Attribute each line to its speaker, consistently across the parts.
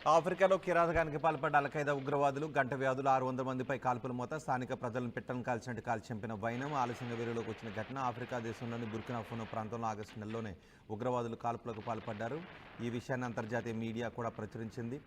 Speaker 1: ఆఫ్రికాలో కిరాతకానికి పాల్పడ్డ అల్ఖైదా ఉగ్రవాదులు గంట వ్యాధులు 600 మందిపై కాల్పుల మోత స్థానిక ప్రజలను పెట్టలను కాల్చినట్టు కాల్చి చంపిన వైనం ఆలస్యంగా వెలుగులోకి వచ్చిన ఘటన ఆఫ్రికా దేశంలోని బుర్కినా ఫాసో ప్రాంతంలో ఆగస్టు నెలలోనే ఉగ్రవాదులు కాల్పులకు పాల్పడ్డారు. ఈ విషయాన్ని అంతర్జాతీయ మీడియా కూడా ప్రచురించింది.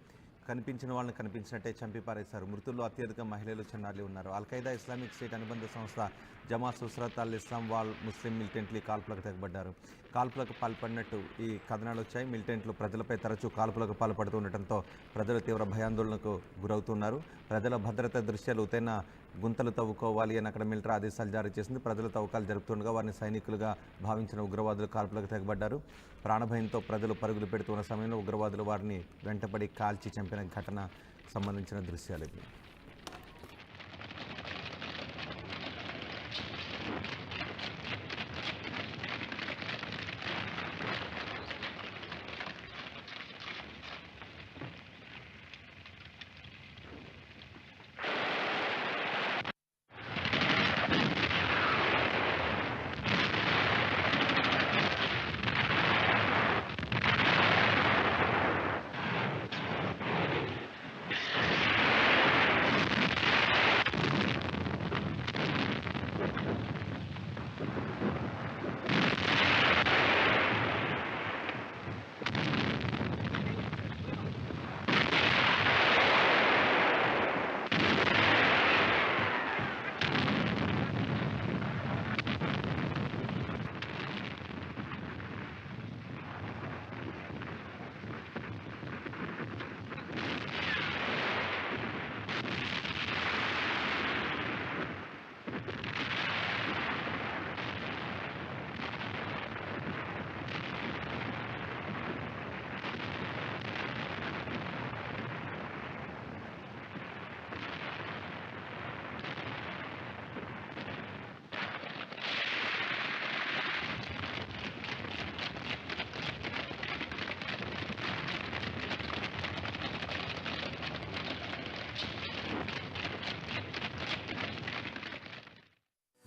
Speaker 1: కనిపించిన వాళ్ళని కనిపించినట్టే చంపి పారేశారు. మృతుల్లో అత్యధిక మహిళలు చిన్నారులు ఉన్నారు. అల్ఖైదా ఇస్లామిక్ స్టేట్ అనుబంధ సంస్థ జమాత్ ఉస్రత్ అల్ ఇస్లాం వాల్ ముస్లిం మిలిటెంట్లు కాల్పులకు తెగబడ్డారు. కాల్పులకు పాల్పడినట్టు ఈ కథనాలు వచ్చాయి. మిలిటెంట్లు ప్రజలపై తరచూ కాల్పులకు పాల్పడుతుండటంతో ప్రజలు తీవ్ర భయాందోళనకు గురవుతున్నారు. ప్రజల భద్రత దృష్ట్యా లోతైన గుంతలు తవ్వుకోవాలి అని అక్కడ మిలిటరీ ఆదేశాలు జారీ చేసింది. ప్రజలు తవ్వకాలు జరుపుతుండగా వారిని సైనికులుగా భావించిన ఉగ్రవాదులు కాల్పులకు తెగబడ్డారు. ప్రాణభయంతో ప్రజలు పరుగులు పెడుతున్న సమయంలో ఉగ్రవాదులు వారిని వెంటపడి కాల్చి చంపిన ఘటన సంబంధించిన దృశ్యాలు ఇవి.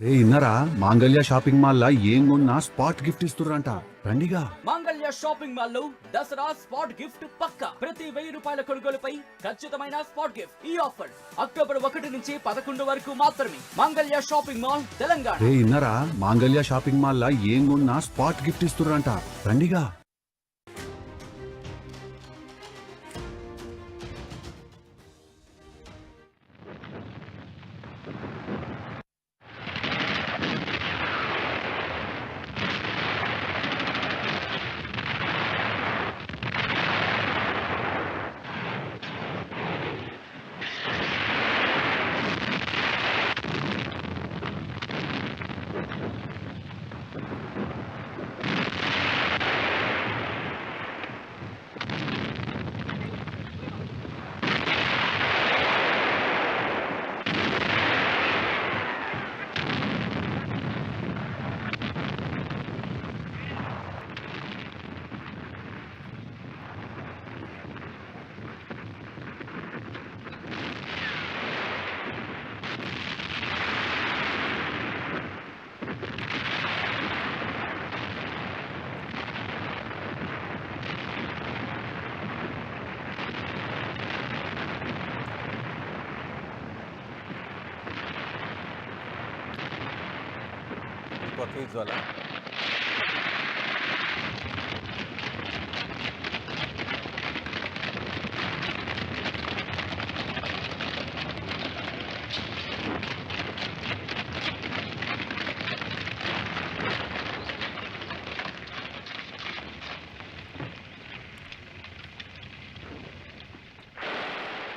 Speaker 2: రే ఇన్నరా మాంగళ్య షాపింగ్ మాల్ లా ఏం కొన్నా స్పాట్ గిఫ్ట్ ఇస్తుర్రంట రండిగా.
Speaker 3: మాంగళ్య షాపింగ్ మాల్ లో దసరా స్పాట్ గిఫ్ట్ పక్కా. ప్రతి 1000 రూపాయల కొనుగోలుపై ఖచ్చితమైన స్పాట్ గిఫ్ట్. ఈ ఆఫర్ అక్టోబర్ 1 నుంచి 11 వరకు మాత్రమే. మాంగళ్య షాపింగ్ మాల్ తెలంగాణ.
Speaker 2: రే ఇన్నరా మాంగళ్య షాపింగ్ మాల్ లా ఏం కొన్నా స్పాట్ గిఫ్ట్ ఇస్తుర్రంట రండిగా.
Speaker 1: ఫీజ్ వల్ల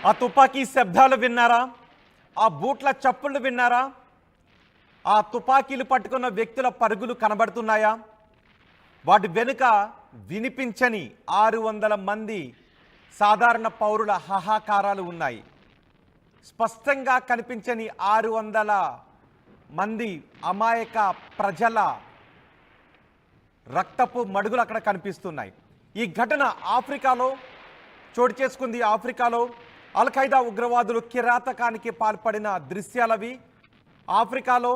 Speaker 1: ఆ తుపాకీ శబ్దాలు విన్నారా? ఆ బూట్ల చప్పుళ్ళు విన్నారా? ఆ తుపాకీలు పట్టుకున్న వ్యక్తుల పరుగులు కనబడుతున్నాయా? వాటి వెనుక వినిపించని 600 మంది సాధారణ పౌరుల హాహాకారాలు ఉన్నాయి. స్పష్టంగా కనిపించని 600 మంది అమాయక ప్రజల రక్తపు మడుగులు అక్కడ కనిపిస్తున్నాయి. ఈ ఘటన ఆఫ్రికాలో చోటు చేసుకుంది. ఆఫ్రికాలో అల్ఖైదా ఉగ్రవాదులు కిరాతకానికి పాల్పడిన దృశ్యాలవి. ఆఫ్రికాలో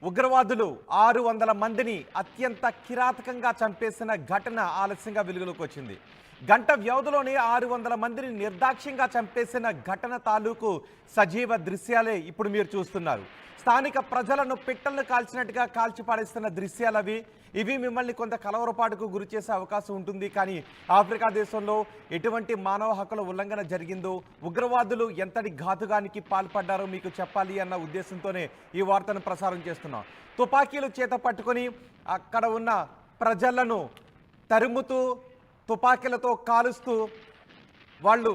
Speaker 1: ఉగ్రవాదులు 600 మందిని అత్యంత కిరాతకంగా చంపేసిన ఘటన ఆలస్యంగా వెలుగులోకి వచ్చింది. గంట వ్యవధిలోనే 600 మందిని నిర్దాక్ష్యంగా చంపేసిన ఘటన తాలూకు సజీవ దృశ్యాలే ఇప్పుడు మీరు చూస్తున్నారు. స్థానిక ప్రజలను పిట్టలను కాల్చినట్టుగా కాల్చి పాడేస్తున్న దృశ్యాలు ఇవి మిమ్మల్ని కొంత కలవరపాటుకు గురి చేసే అవకాశం ఉంటుంది. కానీ ఆఫ్రికా దేశంలో ఎటువంటి మానవ హక్కుల ఉల్లంఘన జరిగిందో, ఉగ్రవాదులు ఎంతటి ఘాతుకానికి పాల్పడ్డారో మీకు చెప్పాలి అన్న ఉద్దేశంతోనే ఈ వార్తను ప్రసారం చేస్తున్నాం. తుపాకీలు చేత పట్టుకొని అక్కడ ఉన్న ప్రజలను తరుముతూ తుపాకీలతో కాలుస్తూ వాళ్ళు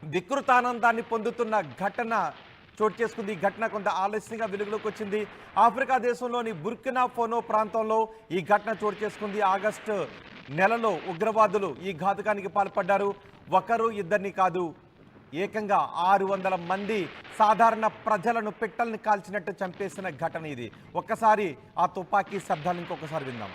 Speaker 1: వికృతానందాన్ని పొందుతున్న ఘటన చోటు చేసుకుంది. ఈ ఘటన కొంత ఆలస్యంగా వెలుగులోకి వచ్చింది. ఆఫ్రికా దేశంలోని బుర్కినా ఫాసో ప్రాంతంలో ఈ ఘటన చోటు చేసుకుంది. ఆగస్టు నెలలో ఉగ్రవాదులు ఈ ఘాతుకానికి పాల్పడ్డారు. ఒకరు ఇద్దరిని కాదు, ఏకంగా 600 మంది సాధారణ ప్రజలను పిట్టల్ని కాల్చినట్టు చంపేసిన ఘటన ఇది. ఒక్కసారి ఆ తుపాకీ శబ్దాలు ఇంకొకసారి విందాం.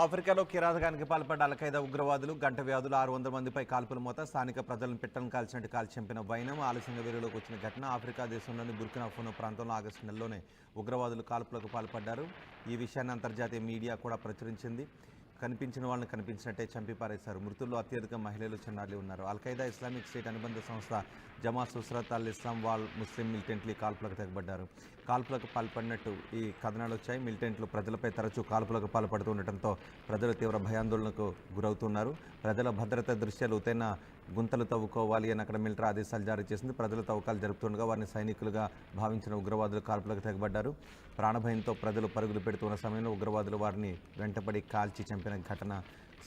Speaker 1: ఆఫ్రికాలో కిరాతకానికి పాల్పడ్డ అల్ఖైదా ఉగ్రవాదులు గంట వ్యవధిలో 600 మందిపై కాల్పుల మోత, స్థానిక ప్రజలను పిట్టలను కాల్చినట్టు కాల్చి చంపిన వైనం ఆలస్యంగా వెలుగులోకి వచ్చిన ఘటన. ఆఫ్రికా దేశంలోని బుర్కినా ఫాసో ప్రాంతంలో ఆగస్టు నెలలోనే ఉగ్రవాదులు కాల్పులకు పాల్పడ్డారు. ఈ విషయాన్ని అంతర్జాతీయ మీడియా కూడా ప్రచురించింది. కనిపించిన వాళ్ళని కనిపించినట్టే చంపి పారేశారు. మృతుల్లో అత్యధిక మహిళలు, చిన్నారులు ఉన్నారు. అల్ఖైదా ఇస్లామిక్ స్టేట్ అనుబంధ సంస్థ జమాత్ ఉస్రత్ అల్ ఇస్లాం వాల్ ముస్లిం మిలిటెంట్లు కాల్పులకు తెగబడ్డారు. కాల్పులకు పాల్పడినట్టు ఈ కథనాలు వచ్చాయి. మిలిటెంట్లు ప్రజలపై తరచూ కాల్పులకు పాల్పడుతుండటంతో ప్రజలు తీవ్ర భయాందోళనకు గురవుతున్నారు. ప్రజల భద్రత దృష్ట్యా లోతైన గుంతలు తవ్వుకోవాలి అని అక్కడ మిలిటరీ ఆదేశాలు జారీ చేసింది. ప్రజలు తవ్వకాలు జరుపుతుండగా వారిని సైనికులుగా భావించిన ఉగ్రవాదులు కాల్పులకు తెగబడ్డారు. ప్రాణభయంతో ప్రజలు పరుగులు పెడుతున్న సమయంలో ఉగ్రవాదులు వారిని వెంటపడి కాల్చి చంపిన ఘటన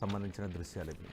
Speaker 1: సంబంధించిన దృశ్యాలు ఇవి.